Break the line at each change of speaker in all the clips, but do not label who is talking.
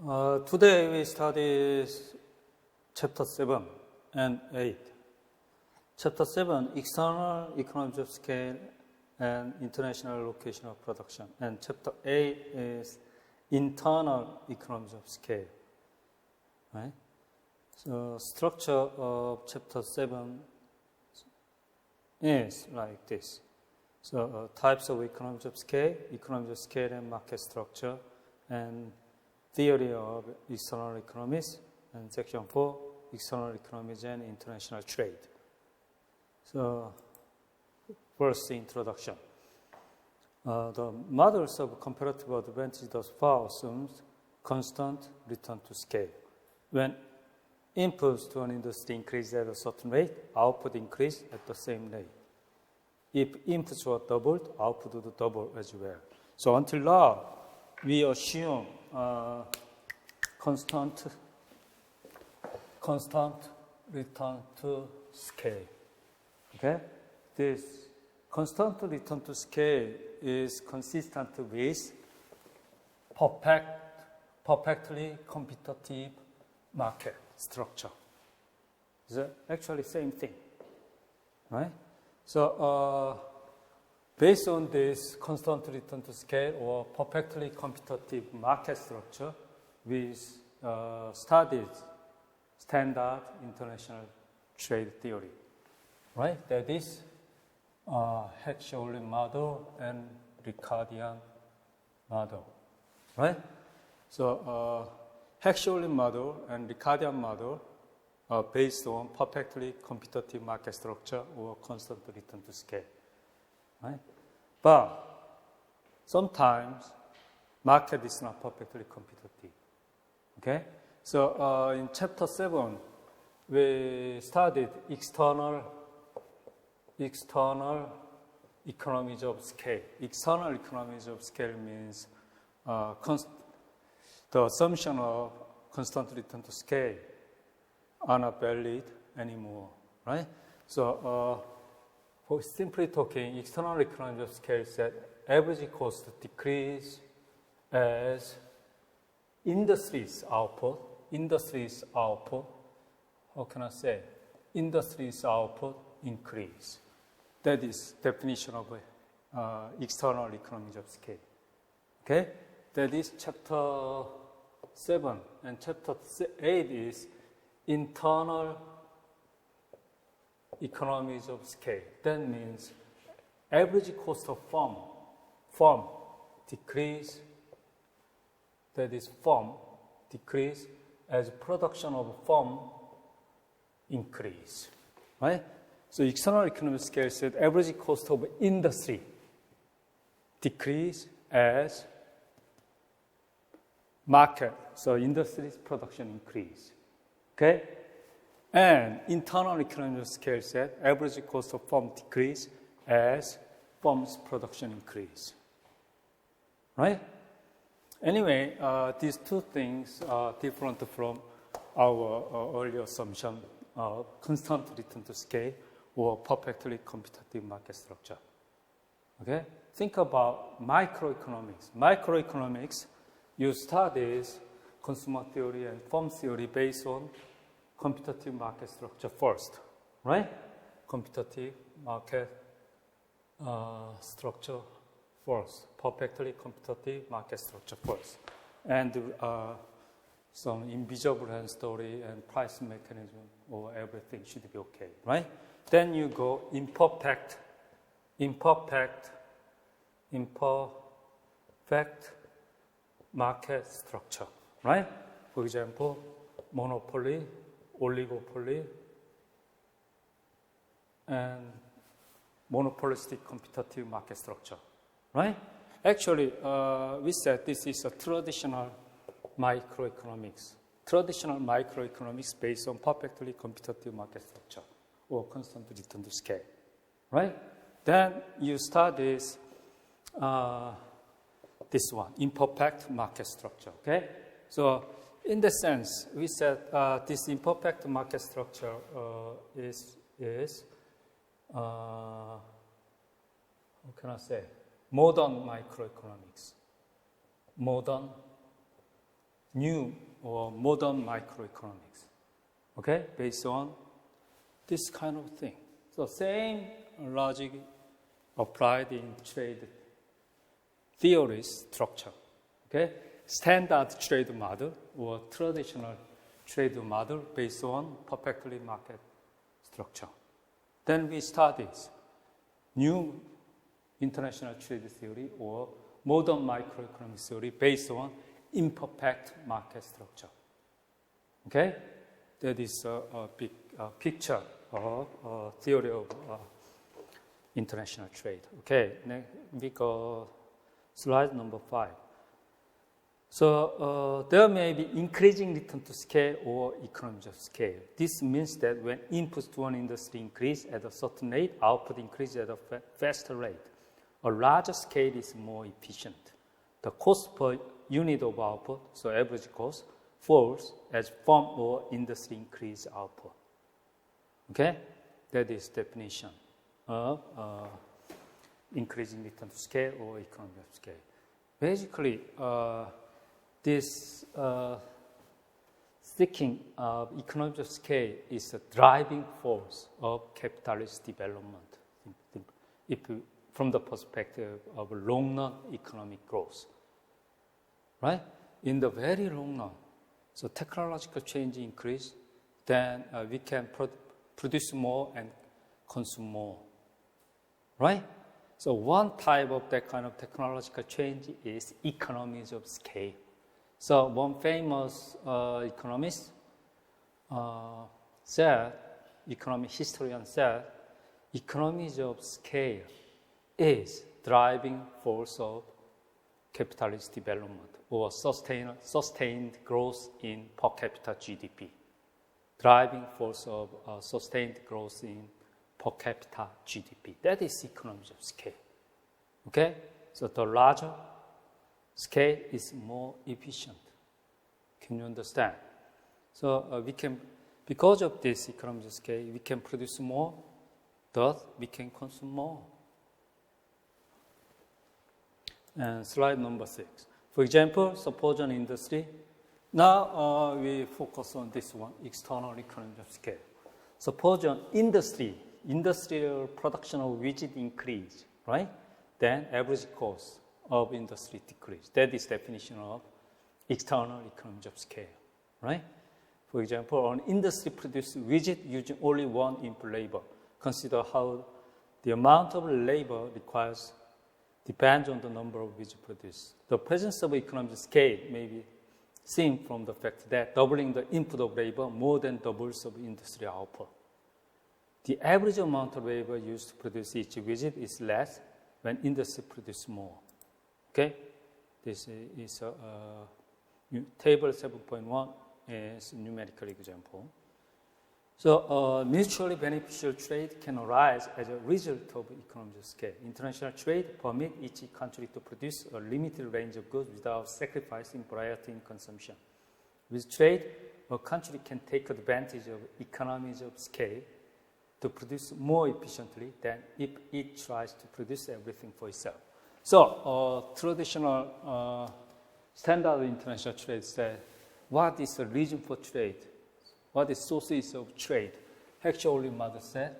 Today we study Chapter 7 and 8. Chapter 7, External Economies of Scale and International Location of Production. And Chapter 8 is Internal Economies of Scale. Right? So structure of Chapter 7 is like this. So types of economies of scale and market structure, and theory of external economies, and section 4, external economies and international trade. So first, introduction. The models of comparative advantage thus far assumes constant return to scale. When inputs to an industry increase at a certain rate, output increase at the same rate. If inputs were doubled, output would double as well. So until now, we assume constant return to scale. Okay? This constant return to scale is consistent with perfectly competitive market structure. It's actually same thing, right? So based on this constant return to scale or perfectly competitive market structure, we studied standard international trade theory, right? That is Heck-Shorley model and Ricardian model, right? So Heck-Shorley model and Ricardian model are based on perfectly competitive market structure or constant return to scale, right? But sometimes market is not perfectly competitive. Okay? So in Chapter 7, we studied external economies of scale. External economies of scale means the assumption of constant return to scale are not valid anymore, right? So for simply talking, external economies of scale said average cost decrease as industry's output, how can I say? Industry's output increase. That is definition of external economies of scale. Okay? That is Chapter 7. And Chapter 8 is internal economies of scale. That means average cost of firm decrease. That is firm decrease as production of firm increase, right? So external economies of scale said average cost of industry decrease as market, so industry's production increase. Okay? And internal economies of scale said average cost of firm decrease as firm's production increase. Right? Anyway, these two things are different from our earlier assumption of constant return to scale or perfectly competitive market structure. Okay? Think about microeconomics. Microeconomics, you study consumer theory and firm theory based on competitive market structure first, right? Competitive market structure first, perfectly competitive market structure first. And some invisible hand story and price mechanism or everything should be okay, right? Then you go imperfect market structure, right? For example, monopoly, oligopoly, and monopolistic competitive market structure, right? Actually, we said this is a traditional microeconomics based on perfectly competitive market structure or constant return to scale, right? Then you start this one, imperfect market structure, okay? So in the sense, we said this imperfect market structure is how can I say, modern microeconomics. Modern new or modern microeconomics, okay, based on this kind of thing. So same logic applied in trade theory structure, okay? Standard trade model or traditional trade model based on perfectly market structure. Then we studied new international trade theory or modern microeconomic theory based on imperfect market structure. Okay? That is a big picture of theory of international trade. Okay, next we go slide number 5. So there may be increasing return to scale or economies of scale. This means that when inputs to one industry increase at a certain rate, output increases at a faster rate. A larger scale is more efficient. The cost per unit of output, so average cost, falls as firm or industry increase output. Okay, that is definition of increasing return to scale or economy of scale. Basically, this seeking of economies of scale is a driving force of capitalist development from the perspective of long-run economic growth. Right? In the very long run, so technological change increase, then we can produce more and consume more. Right? So one type of that kind of technological change is economies of scale. So one famous economist said, economic historian said, economies of scale is driving force of capitalist development or sustained growth in per capita GDP. Driving force of sustained growth in per capita GDP. That is economies of scale. Okay? So the larger scale is more efficient. Can you understand? So we can, because of this economies of scale, we can produce more, thus we can consume more. And slide number 6. For example, suppose an industry. Now we focus on this one, external economies of scale. Suppose an industrial production of widget increase, right? Then average cost of industry decrease. That is definition of external economies of scale, right? For example, an industry produces widget using only one input labor. Consider how the amount of labor requires depends on the number of widgets produced. The presence of economies of scale may be seen from the fact that doubling the input of labor more than doubles of industry output. The average amount of labor used to produce each widget is less when industry produces more. Okay? This is table 7.1 is a numerical example. So mutually beneficial trade can arise as a result of economies of scale. International trade permits each country to produce a limited range of goods without sacrificing variety in consumption. With trade, a country can take advantage of economies of scale to produce more efficiently than if it tries to produce everything for itself. So traditional standard international trade says, what is the reason for trade? What is sources of trade? Actually, mother said,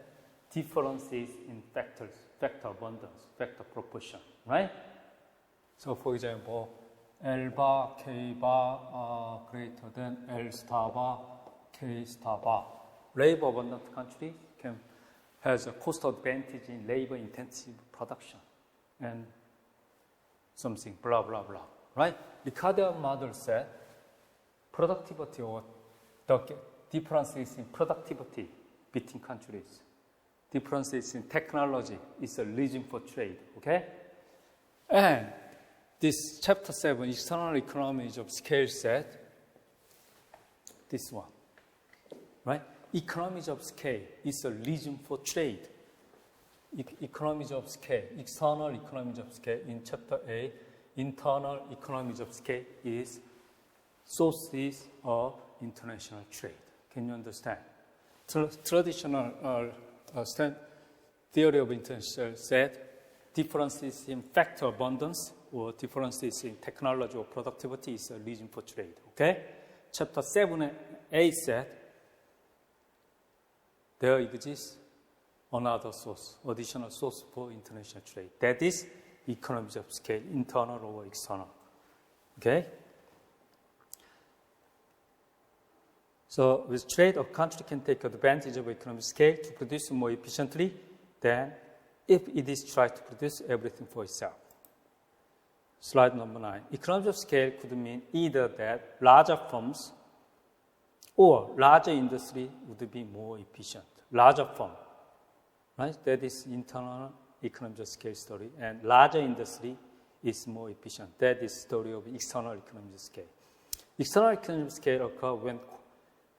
differences in factors, factor abundance, factor proportion, right? So, for example, L bar, K bar greater than L star bar, K star bar. Labor abundant country has a cost advantage in labor intensive production and something, blah, blah, blah, right? Ricardo model said, productivity or the differences in productivity between countries, differences in technology is a reason for trade, okay? And this chapter 7, external economies of scale said, this one, right? Economies of scale is a reason for trade. Economies of scale, external economies of scale in chapter 8, internal economies of scale is sources of international trade. Can you understand? Traditional theory of international said differences in factor abundance or differences in technology or productivity is a reason for trade. Okay? Chapter 7 and 8 said there exists another source, additional source for international trade. That is economies of scale, internal or external. Okay? So with trade, a country can take advantage of economies of scale to produce more efficiently than if it is trying to produce everything for itself. Slide number 9. Economies of scale could mean either that larger firms or larger industry would be more efficient. Larger firm, right? That is internal economies of scale story. And larger industry is more efficient. That is story of external economies of scale. External economies of scale occur when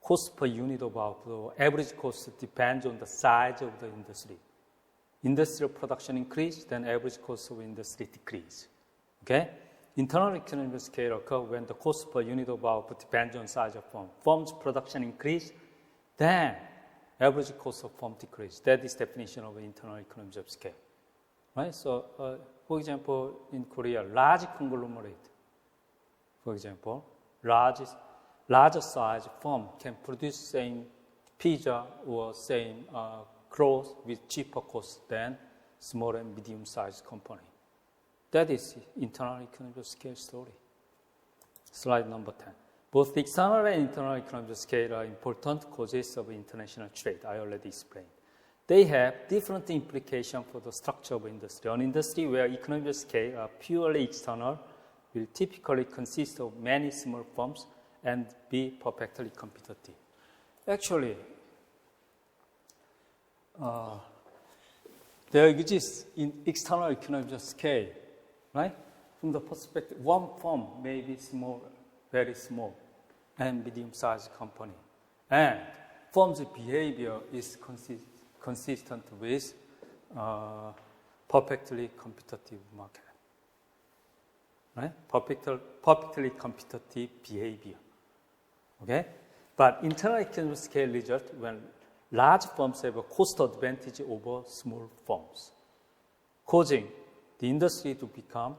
cost per unit of output or average cost depends on the size of the industry. Industrial production increase, then average cost of industry decrease. Okay? Internal economies of scale occur when the cost per unit of output depends on size of firm. Firm's production increase, then average cost of firm decrease. That is definition of internal economies of scale. Right? So, for example, in Korea, large conglomerate, for example, larger size firm can produce same pizza or same clothes with cheaper cost than small and medium-sized company. That is internal economies of scale story. Slide number 10. Both the external and internal economies of scale are important causes of international trade. I already explained. They have different implications for the structure of industry. An industry where economies of scale are purely external will typically consist of many small firms and be perfectly competitive. Actually, there exists in external economies of scale, right? From the perspective, one firm may be small, very small, and medium-sized company. And firm's behavior is consistent with perfectly competitive market, right? Perfectly competitive behavior. Okay? But internal economies of scale result when large firms have a cost advantage over small firms, causing the industry to become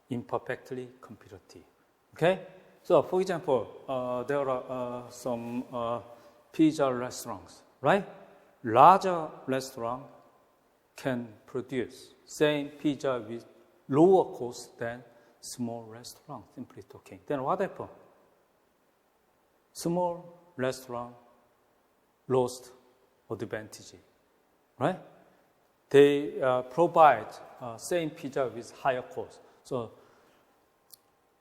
imperfectly competitive. Okay? So, for example, there are some pizza restaurants, right? Larger restaurant can produce same pizza with lower cost than small restaurant, simply talking. Then what happens? Small restaurant lost advantage, right? They provide same pizza with higher cost. So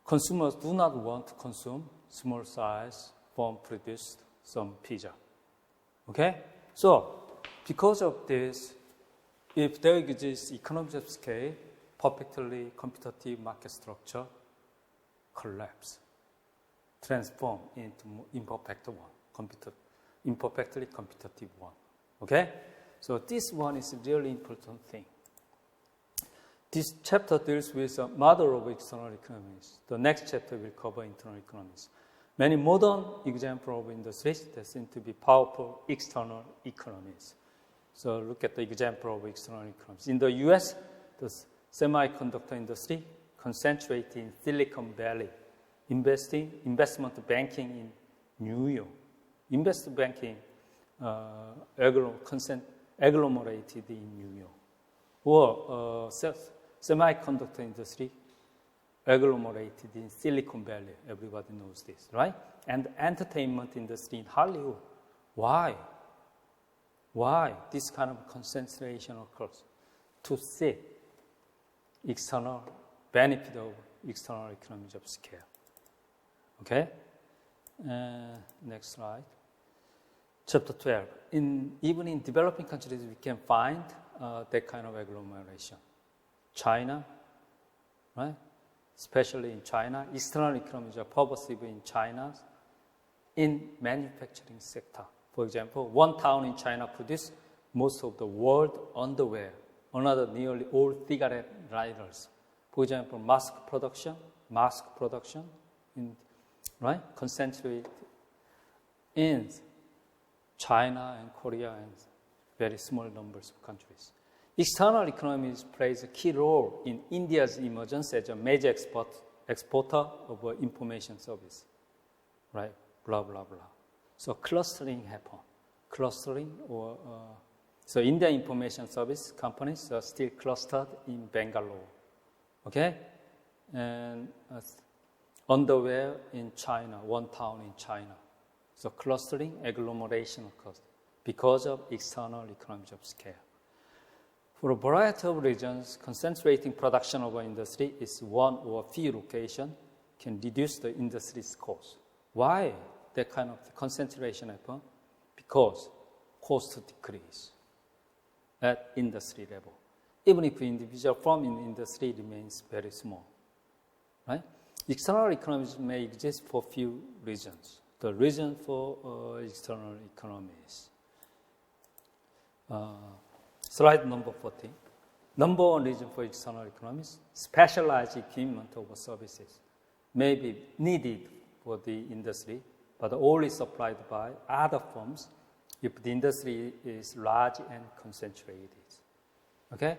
consumers do not want to consume small size firm produced some pizza. Okay? So because of this, if there exists economies of scale, perfectly competitive market structure collapse, transform into imperfect one, imperfectly competitive one. Okay? So this one is a really important thing. This chapter deals with a model of external economies. The next chapter will cover internal economies. Many modern examples of industries that seem to be powerful external economies. So look at the example of external economies. In the US, the semiconductor industry concentrated in Silicon Valley, investment banking in New York, investment banking agglomerated in New York, or semiconductor industry agglomerated in Silicon Valley. Everybody knows this, right? And entertainment industry in Hollywood. Why? Why this kind of concentration occurs? To see external benefit of external economies of scale. Okay? Next slide. Chapter 12. Even in developing countries, we can find that kind of agglomeration. China, right? Especially in China, external economies are pervasive in China in manufacturing sector. For example, one town in China produces most of the world underwear, another nearly all cigarette lighters. For example, mask production, right, concentrated in China and Korea and very small numbers of countries. external economies plays a key role in India's emergence as a major exporter of information service, right? Blah, blah, blah. So clustering happened. Clustering so India information service companies are still clustered in Bangalore, okay? And underwear in China, one town in China. So clustering, agglomeration occurs because of external economies of scale. For a variety of reasons, concentrating production of an industry is one or few locations can reduce the industry's cost. Why that kind of concentration happen? Because cost decrease at industry level. Even if the individual firm in the industry remains very small, right? External economies may exist for few reasons. The reason for external economies. Slide number 14. Number one reason for external economies, specialized equipment or services may be needed for the industry, but only supplied by other firms if the industry is large and concentrated. Okay?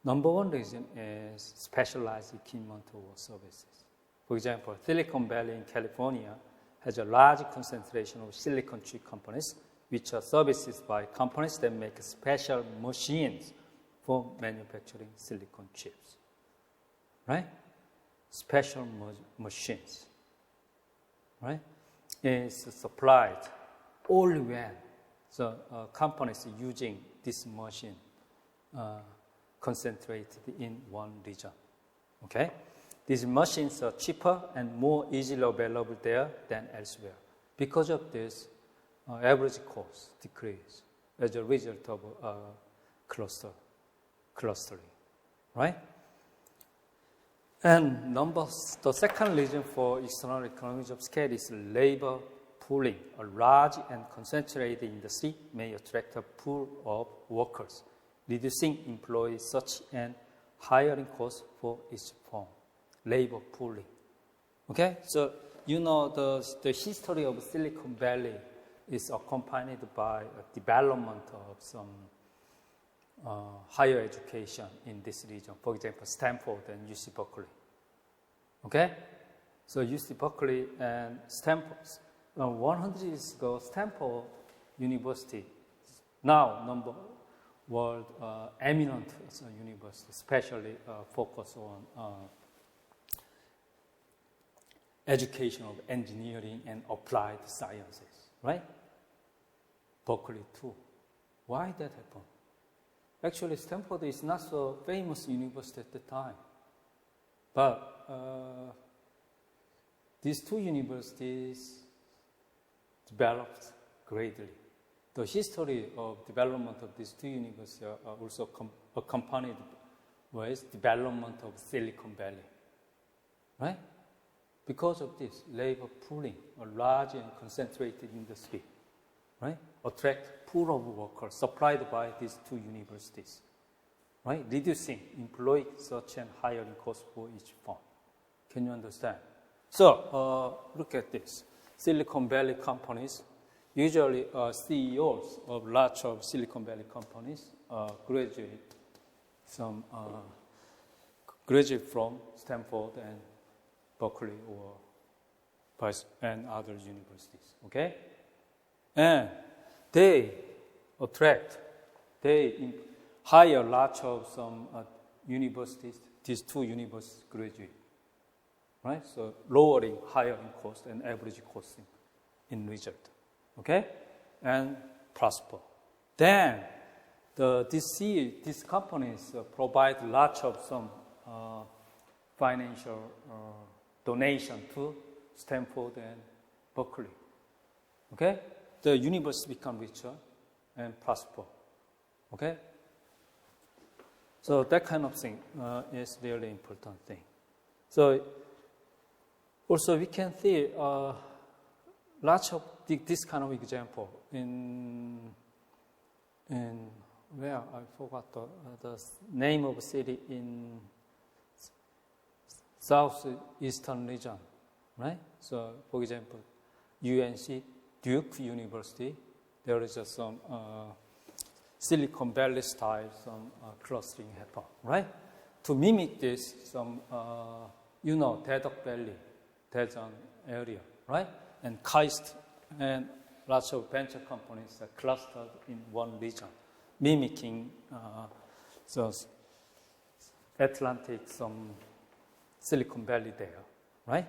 Number one reason is specialized equipment or services. For example, Silicon Valley in California has a large concentration of silicon chip companies, which are services by companies that make special machines for manufacturing silicon chips. Right? Special machines. Right? It's supplied only when the companies using this machine concentrated in one region. Okay? These machines are cheaper and more easily available there than elsewhere. Because of this, average cost decrease as a result of clustering, right? And the second reason for external economies of scale is labor pooling. A large and concentrated industry may attract a pool of workers, reducing employee search and hiring costs for each firm. Labor pooling. Okay, so you know the history of Silicon Valley is accompanied by a development of some higher education in this region. For example, Stanford and UC Berkeley. Okay, so UC Berkeley and Stanford. 100 years ago, Stanford University now number world eminent university, especially focus on education of engineering and applied sciences, right? Berkeley too. Why that happened? Actually, Stanford is not so famous university at the time, but these two universities developed greatly. The history of development of these two universities are also accompanied with development of Silicon Valley, right? Because of this, labor pooling, a large and concentrated industry, right? Attract pool of workers supplied by these two universities, right? Reducing employee search and hiring costs for each firm. Can you understand? So, look at this. Silicon Valley companies, usually CEOs of large of Silicon Valley companies graduate from Stanford and Berkeley and other universities, okay? And they hire lots of some universities, these two universities graduate, right? So lowering hiring cost and average cost in result, okay? And prosper. Then these companies provide lots of some financial donation to Stanford and Berkeley. Okay? The university become richer and prosper. Okay? So that kind of thing is really important thing. So also we can see lots of this kind of example in where I forgot the name of a city in southeastern region, right? So, for example, UNC, Duke University, there is some Silicon Valley style, some clustering happen, right? To mimic this, some, Daejeon Valley, Daejeon area, right? And KAIST and lots of venture companies are clustered in one region, mimicking the Atlantic, some Silicon Valley there, right?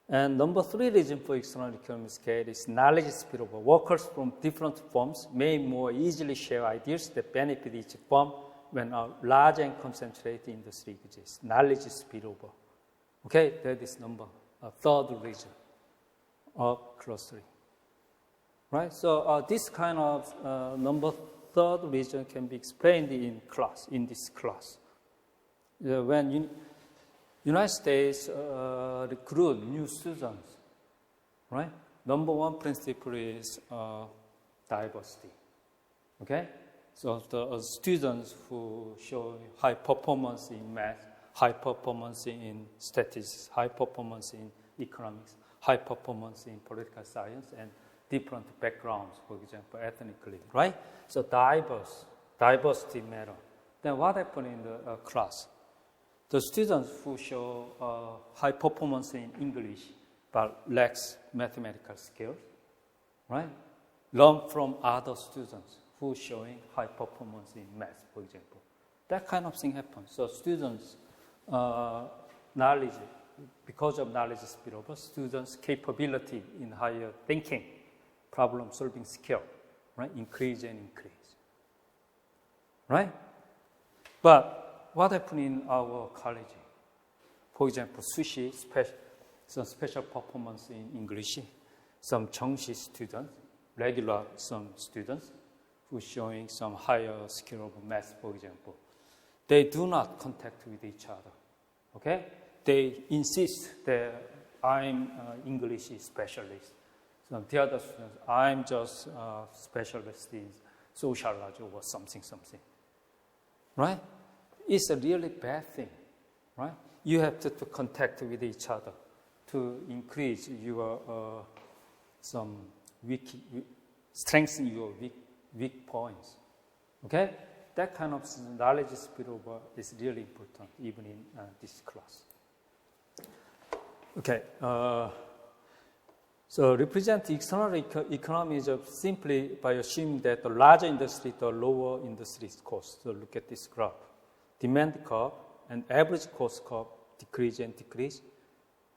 And number 3 reason for external economic scale is knowledge spillover. Workers from different firms may more easily share ideas that benefit each firm when a large and concentrated industry exists. Knowledge spillover. Okay, that is a third reason of clustering. Right? So this kind of number third reason can be explained in this class. When United States recruit new students, right? Number 1 principle is diversity. Okay? So the students who show high performance in math, high performance in statistics, high performance in economics, high performance in political science, and different backgrounds, for example, ethnically, right? So diversity matter. Then what happened in the class? The students who show high performance in English but lacks mathematical skills, right? Learn from other students who are showing high performance in math, for example. That kind of thing happens. So students' knowledge, because of knowledge spillover, students' capability in higher thinking, problem-solving skill, right? Increase, right? But what happened in our college? For example, Sushi, some special performance in English, some Chang-Soo students, regular some students who showing some higher skill of math, for example. They do not contact with each other, okay? They insist that I'm English specialist. So the other students, I'm just specialist in sociology or something, right? It's a really bad thing, right? You have to contact with each other to increase your strengthen your weak points, okay? That kind of knowledge spillover is really important, even in this class. Okay, so represent external economies simply by assuming that the larger industry, the lower industry cost. So look at this graph. Demand curve and average cost curve decrease and decrease,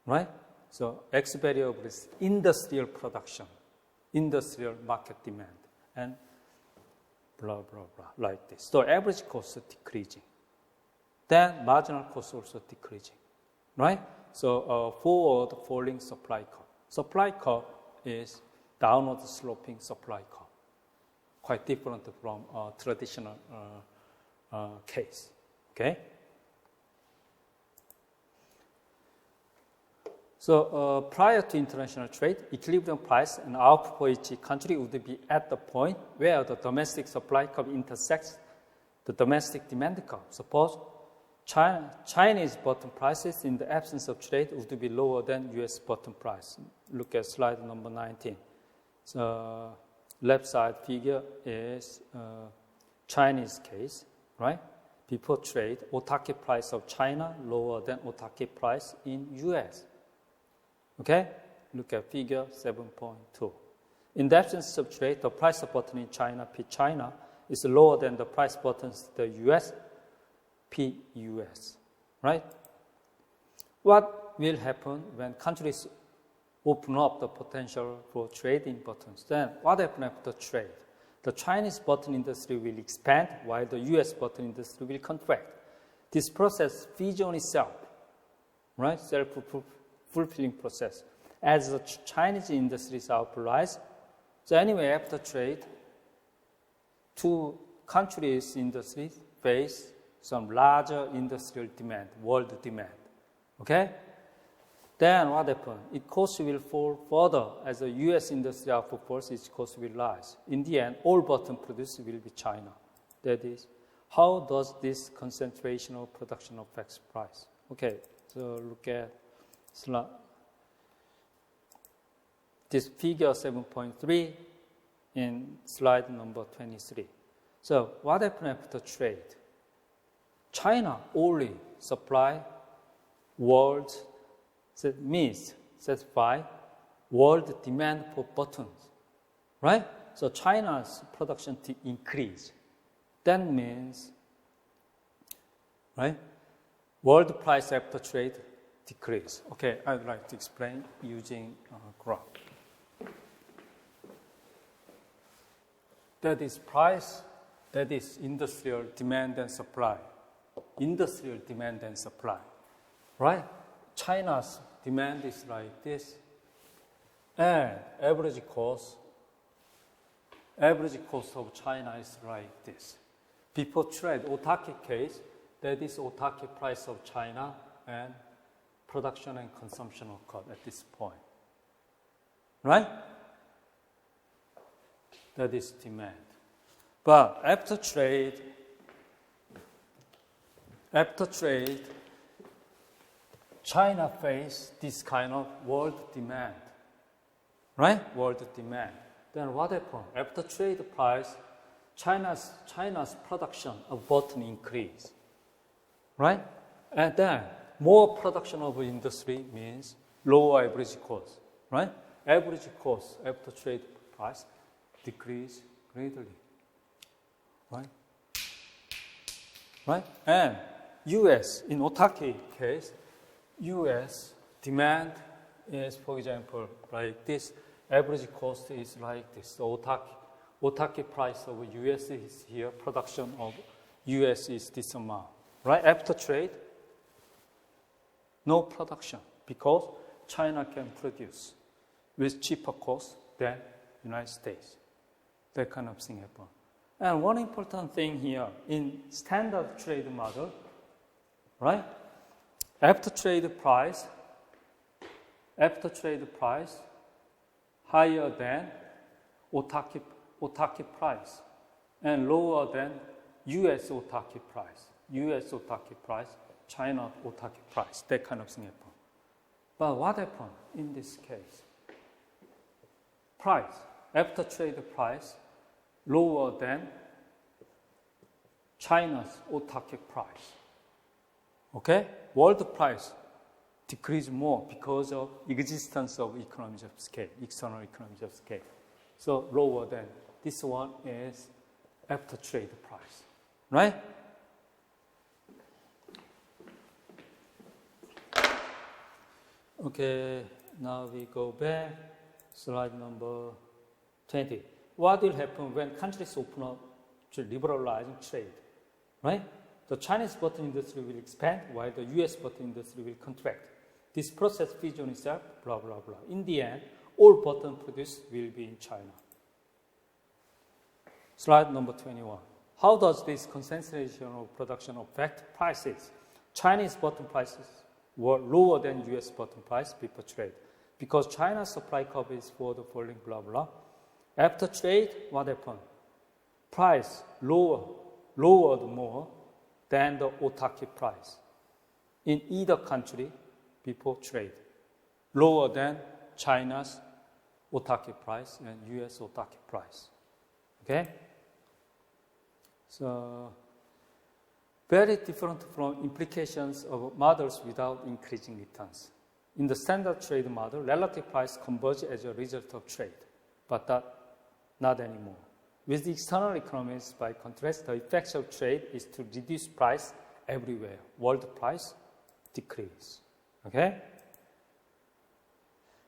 right? So X variable is industrial production, industrial market demand, and blah, blah, blah, like this. So average cost is decreasing. Then marginal cost also decreasing, right? So forward falling supply curve. Supply curve is downward sloping supply curve, quite different from traditional case. Okay. So prior to international trade, equilibrium price and output for each country would be at the point where the domestic supply curve intersects the domestic demand curve. Suppose Chinese bottom prices in the absence of trade would be lower than U.S. bottom price. Look at slide number 19. So left side figure is Chinese case, right? Before trade, otake price of China lower than otake price in U.S. Okay? Look at figure 7.2. In the absence of trade, the price of button in China, P China, is lower than the price buttons in the U.S., P U.S. Right? What will happen when countries open up the potential for trading buttons? Then what happens after trade? The Chinese button industry will expand while the U.S. button industry will contract. This process feeds on itself, right? Self-fulfilling process. As the Chinese industries outlies, so anyway, after trade, two countries' industries face some larger industrial demand, world demand. Okay? Then what happens? Its cost will fall further as the U.S. industry output falls, its cost will rise. In the end, all button produced will be China. That is, how does this concentration of production affect price? Okay, so look at this figure 7.3 in slide number 23. So what happened after trade? China only supply world means satisfy world demand for buttons, right? So China's production increase. That means, right? World price after trade decrease. Okay, I'd like to explain using a graph. That is price, that is industrial demand and supply. Industrial demand and supply, right? China's demand is like this, and average cost of China is like this. Before trade, Otake case, that is Otake price of China and production and consumption occurred at this point, right? That is demand. But after trade, China faced this kind of world demand, right? World demand. Then what happened? After trade price, China's production of button increased, right? And then more production of industry means lower average cost, right? Average cost after trade price decrease greatly, right? Right? And U.S. in Otake case, U.S. demand is, for example, like this. Average cost is like this. The Otake price of U.S. is here. Production of U.S. is this amount, right? After trade, no production because China can produce with cheaper cost than United States. That kind of thing happen. And one important thing here in standard trade model, right? After trade price higher than Otake price and lower than U.S. Otake price. U.S. Otake price, China Otake price. That kind of thing happen. But what happened in this case? Price, after trade price, lower than China's Otake price. Okay? World price decrease more because of existence of economies of scale, external economies of scale. So lower than this one is after trade price, right? Okay, now we go back, slide number 20. What will happen when countries open up to liberalizing trade, right? The Chinese button industry will expand while the US button industry will contract. This process feeds on itself, blah, blah, blah. In the end, all button produced will be in China. Slide number 21. How does this concentration of production affect prices? Chinese button prices were lower than US button price before trade because China's supply curve is for the following, blah, blah. After trade, what happened? Price lowered more than the Otake price in either country before trade, lower than China's Otake price and US Otake price. Okay? So, very different from implications of models without increasing returns. In the standard trade model, relative price converges as a result of trade, but not anymore. With the external economies, by contrast, the effect of trade is to reduce price everywhere. World price decrease. Okay?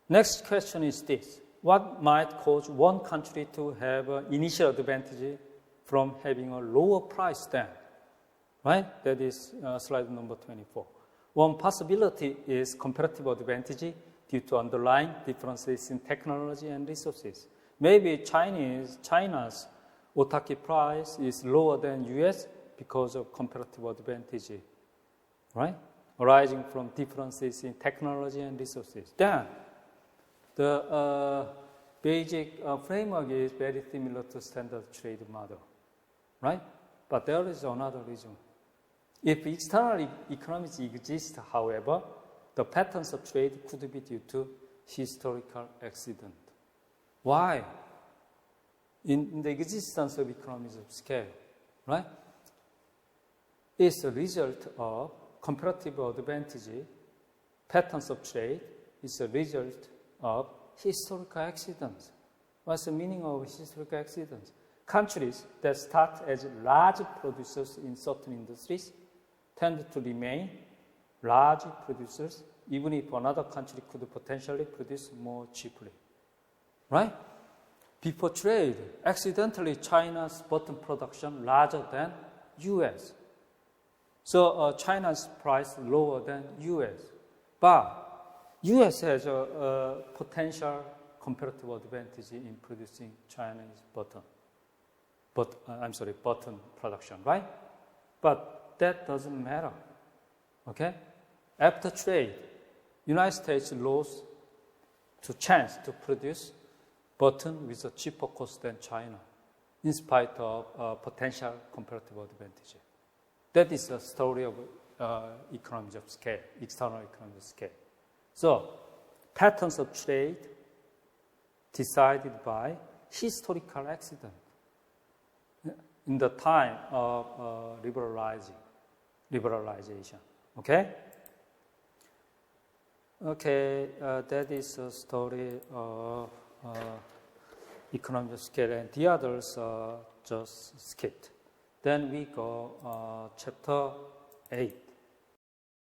Next question is this. What might cause one country to have an initial advantage from having a lower price than? Right? That is slide number 24. One possibility is comparative advantage due to underlying differences in technology and resources. Maybe China's Otake price is lower than US because of comparative advantage, right? Arising from differences in technology and resources. Then, the basic framework is very similar to standard trade model, right? But there is another reason. If external economies exist, however, the patterns of trade could be due to historical accident. Why? In the existence of economies of scale, right? It's a result of comparative advantage. Patterns of trade is a result of historical accidents. What's the meaning of historical accidents? Countries that start as large producers in certain industries tend to remain large producers even if another country could potentially produce more cheaply. Right? Before trade, accidentally China's bottom production larger than US. So China's price lower than US. But US has a potential comparative advantage in producing Chinese bottom production, right? But that doesn't matter, okay? After trade, United States lost to chance to produce button with a cheaper cost than China, in spite of potential comparative advantage. That is the story of economies of scale, external economies of scale. So, patterns of trade decided by historical accident in the time of liberalization. Okay? Okay, that is a story of economies of scale, and the others just skipped. Then we go chapter 8.